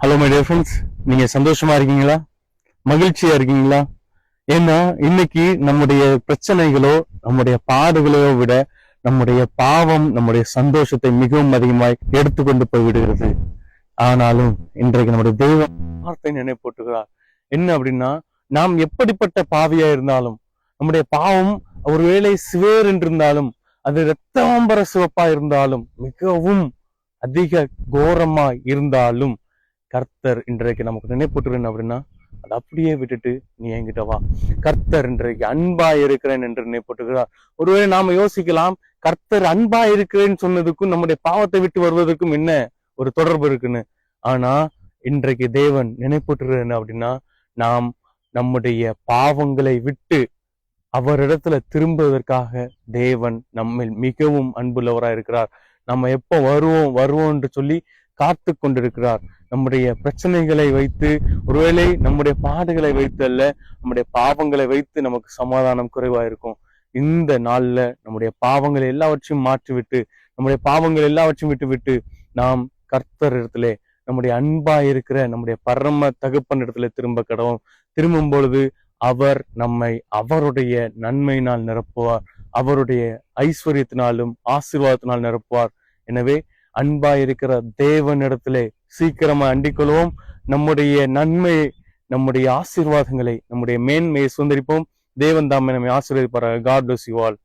Hello my dear friends, நீங்க சந்தோஷமா இருக்கீங்களா? மகிழ்ச்சியா இருக்கீங்களா? ஏன்னா இன்னைக்கு நம்முடைய பிரச்சனைகளோ நம்முடைய பாடுகளோ விட நம்முடைய பாவம் நம்முடைய சந்தோஷத்தை மிகவும் அதிகமாய் எடுத்துக்கொண்டு போய் விடுகிறது. ஆனாலும் இன்றைக்கு நம்முடைய தெய்வம் வார்த்தை நினைப்பூட்டுகிறார். என்ன அப்படின்னா, நாம் எப்படிப்பட்ட பாவியா இருந்தாலும், நம்முடைய பாவம் ஒருவேளை சிவேர் என்றிருந்தாலும், அது இரத்தாம்பர சிவப்பா இருந்தாலும், மிகவும் அதிக கோரமா இருந்தாலும், கர்த்தர் இன்றைக்கு நமக்கு நினைப்பூட்டுறேன் அப்படின்னா, அதை அப்படியே விட்டுட்டு நீ என்கிட்ட வா. கர்த்தர் இன்றைக்கு அன்பா இருக்கிறேன் என்று நினைப்பூட்டுகிறார். ஒருவேளை நாம யோசிக்கலாம், கர்த்தர் அன்பா இருக்கிறேன்னு சொன்னதுக்கும் நம்முடைய பாவத்தை விட்டு வருவதற்கும் என்ன ஒரு தொடர்பு இருக்குன்னு. ஆனா இன்றைக்கு தேவன் நினைப்பூட்டுகிறது என்ன அப்படின்னா, நாம் நம்முடைய பாவங்களை விட்டு அவரிடத்துல திரும்புவதற்காக தேவன் நம்மில் மிகவும் அன்புள்ளவராய் இருக்கிறார். நம்ம எப்போ வருவோம் என்று சொல்லி காத்து கொண்டிருக்கிறார். நம்முடைய பிரச்சனைகளை வைத்து, ஒருவேளை நம்முடைய பாடுகளை வைத்து அல்ல, நம்முடைய பாவங்களை வைத்து நமக்கு சமாதானம் குறைவா இருக்கும். இந்த நாள்ல நம்முடைய பாவங்களை எல்லாவற்றையும் மாற்றிவிட்டு, நம்முடைய பாவங்கள் எல்லாவற்றையும் விட்டு நாம் கர்த்தர் இடத்திலே, நம்முடைய அன்பா இருக்கிற நம்முடைய பரம தகப்பன் இடத்துல திரும்ப கடவும். திரும்பும் பொழுது அவர் நம்மை அவருடைய நன்மையினால் நிரப்புவார், அவருடைய ஐஸ்வர்யத்தினாலும் ஆசீர்வாதத்தினால் நிரப்புவார். எனவே அன்பா இருக்கிற தேவனிடத்திலே சீக்கிரமா அண்டிக் கொள்வோம். நம்முடைய நன்மை, நம்முடைய ஆசீர்வாதங்களை, நம்முடைய மேன்மையை சுதந்திரிப்போம். தேவன் தாமே நம்மை ஆசீர்வதிப்பார். God bless you all.